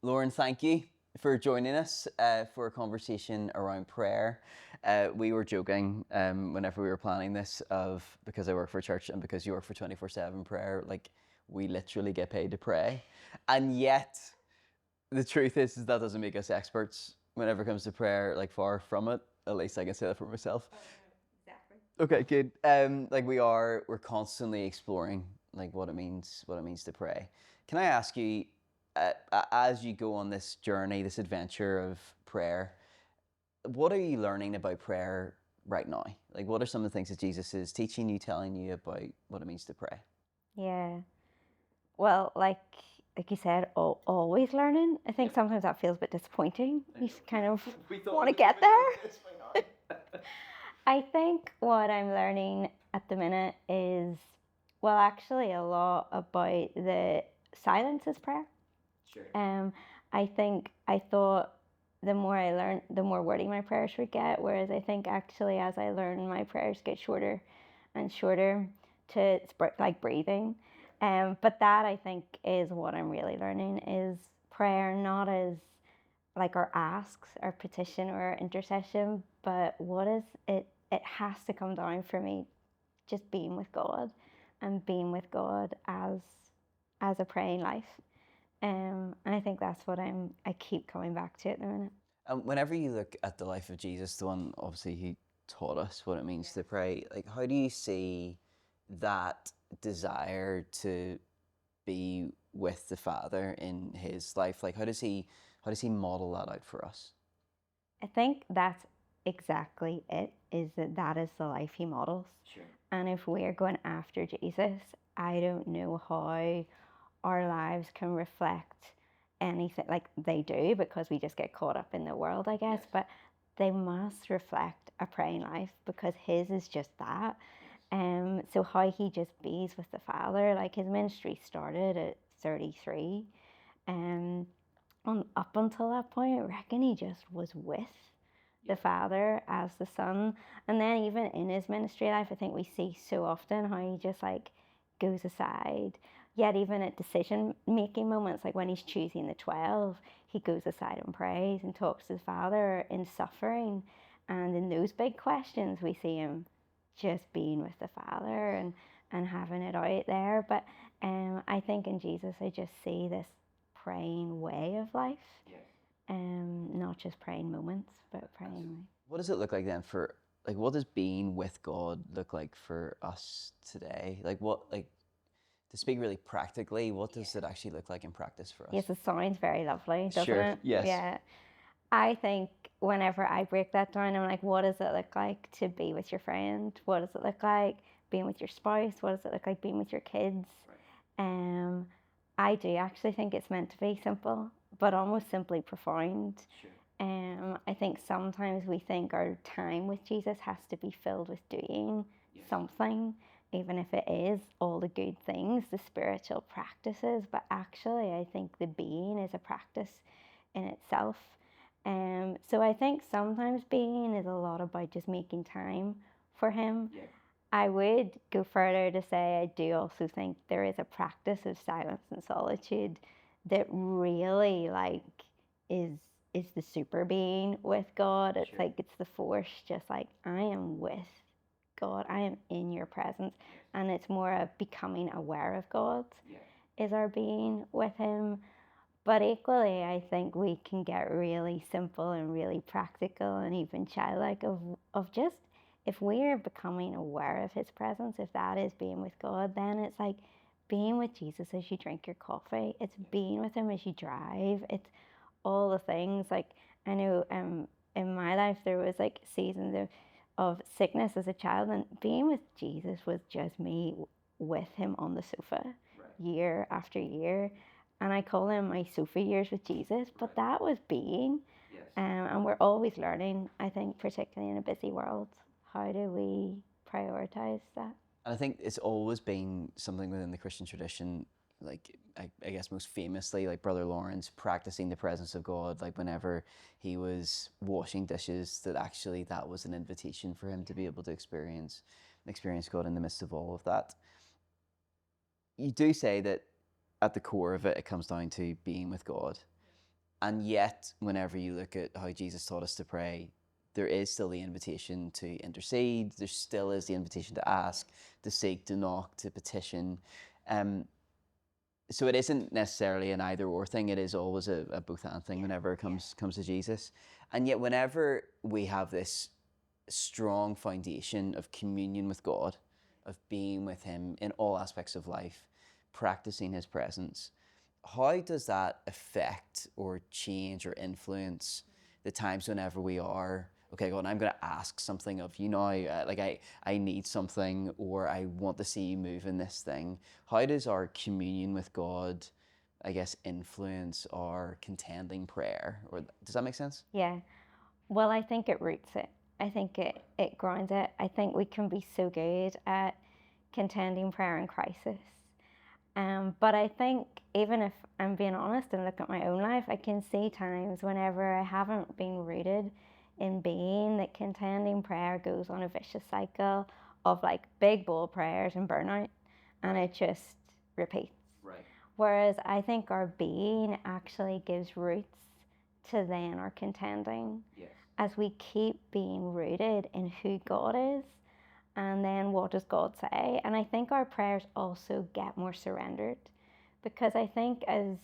Lauren, thank you for joining us for a conversation around prayer. We were joking whenever we were planning this of because I work for a church and because you work for 24/7 prayer, like we literally get paid to pray. And yet the truth is that doesn't make us experts whenever it comes to prayer, like far from it. At least I can say that for myself. Exactly. Okay, good. We're constantly exploring like what it means to pray. Can I ask you, as you go on this journey, this adventure of prayer, what are you learning about prayer right now? Like, what are some of the things that Jesus is teaching you, telling you about what it means to pray? Yeah. Well, like you said, always learning. I think sometimes that feels a bit disappointing. You just kind of want to get there. I think what I'm learning at the minute is, well, actually a lot about the silence is prayer. Sure. I think I thought the more I learned, the more wordy my prayers would get. Whereas I think actually, as I learn, my prayers get shorter and shorter to like breathing. But that I think is what I'm really learning is prayer not as like our asks, our petition, or our intercession, but what is it? It has to come down for me, just being with God, and being with God as a praying life. And I think that's what I keep coming back to at the minute. And whenever you look at the life of Jesus, the one obviously he taught us what it means to pray, like how do you see that desire to be with the Father in his life? Like how does he model that out for us? I think that's exactly it, is that is the life he models. Sure. And if we're going after Jesus, I don't know how our lives can reflect anything like they do, because we just get caught up in the world, I guess. Yes. But they must reflect a praying life, because his is just that. So how he just bees with the Father, like his ministry started at 33. Um, up until that point, I reckon he just was with the Father as the Son. And then even in his ministry life, I think we see so often how he just like goes aside. Yet even at decision making moments, like when he's choosing the 12, he goes aside and prays and talks to the Father in suffering. And in those big questions, we see him just being with the Father and having it out there. But I think in Jesus, I just see this praying way of life. Yes. Not just praying moments, but praying life. What does it look like then for like what does being with God look like for us today? Like to speak really practically, what does it actually look like in practice for us? Yes, it sounds very lovely, doesn't Sure. it? Yes. Yeah. I think whenever I break that down, I'm like, what does it look like to be with your friend? What does it look like being with your spouse? What does it look like being with your kids? Um, I do actually think it's meant to be simple, but almost simply profound. Sure. I think sometimes we think our time with Jesus has to be filled with doing something, even if it is all the good things, the spiritual practices. But actually, I think the being is a practice in itself. So I think sometimes being is a lot about just making time for Him. Yeah. I would go further to say I do also think there is a practice of silence and solitude that really like is is the super being with God. It's Sure. like it's the force, just like I am with God, I am in your presence. And it's more of becoming aware of God is our being with Him. But equally, I think we can get really simple and really practical and even childlike of just if we're becoming aware of His presence, if that is being with God, then it's like being with Jesus as you drink your coffee. It's being with Him as you drive. It's all the things. Like I know in my life there was like seasons of sickness as a child, and being with Jesus was just me with Him on the sofa year after year. And I call them my sofa years with Jesus, but that was being. And we're always learning, I think, particularly in a busy world. How do we prioritize that? And I think it's always been something within the Christian tradition, like I guess most famously, like Brother Lawrence practicing the presence of God, like whenever he was washing dishes, that actually that was an invitation for him to be able to experience God in the midst of all of that. You do say that at the core of it, it comes down to being with God. And yet, whenever you look at how Jesus taught us to pray, there is still the invitation to intercede. There still is the invitation to ask, to seek, to knock, to petition. Um, so it isn't necessarily an either or thing. It is always a both and thing whenever it comes to Jesus. And yet, whenever we have this strong foundation of communion with God, of being with Him in all aspects of life, practicing His presence, how does that affect or change or influence the times whenever we are, okay, God, I'm going to ask something of you now, like I need something, or I want to see you move in this thing? How does our communion with God, I guess, influence our contending prayer? Or does that make sense? Yeah. Well, I think it roots it. I think it grounds it. I think we can be so good at contending prayer in crisis. But I think even if I'm being honest and look at my own life, I can see times whenever I haven't been rooted in being, that contending prayer goes on a vicious cycle of like big bold prayers and burnout, and it just repeats. Right. Whereas I think our being actually gives roots to then our contending. Yes. As we keep being rooted in who God is, and then what does God say? And I think our prayers also get more surrendered, because I think as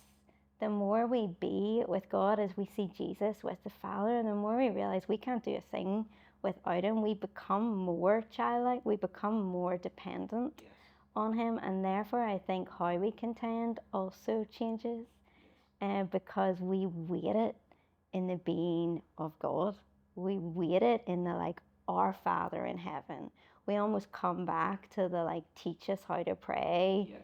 the more we be with God, as we see Jesus with the Father, the more we realize we can't do a thing without Him. We become more childlike, we become more dependent on Him, and therefore I think how we contend also changes, because we wait it in the being of God. We wait it in the like our Father in heaven. We almost come back to the like teach us how to pray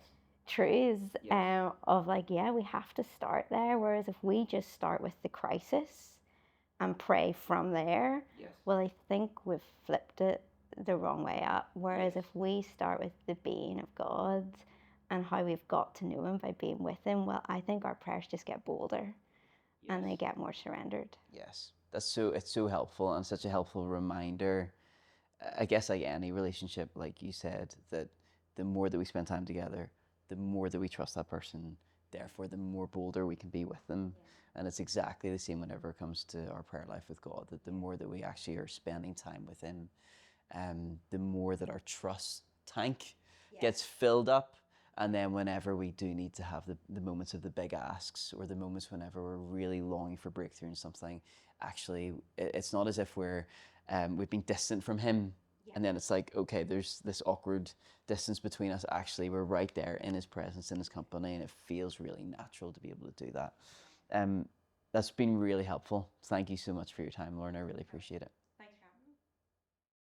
truths, of like, yeah, we have to start there. Whereas if we just start with the crisis and pray from there, well, I think we've flipped it the wrong way up. Whereas if we start with the being of God and how we've got to know Him by being with Him, well, I think our prayers just get bolder and they get more surrendered. Yes, it's so helpful, and such a helpful reminder. I guess like any relationship, like you said, that the more that we spend time together, the more that we trust that person, therefore the more bolder we can be with them. And it's exactly the same whenever it comes to our prayer life with God, that the more that we actually are spending time with Him, the more that our trust tank gets filled up. And then whenever we do need to have the moments of the big asks, or the moments whenever we're really longing for breakthrough in something, actually, it's not as if we've been distant from Him. And then it's like, okay, there's this awkward distance between us. Actually, we're right there in His presence, in His company, and it feels really natural to be able to do that. That's been really helpful. Thank you so much for your time, Lauren. I really appreciate it.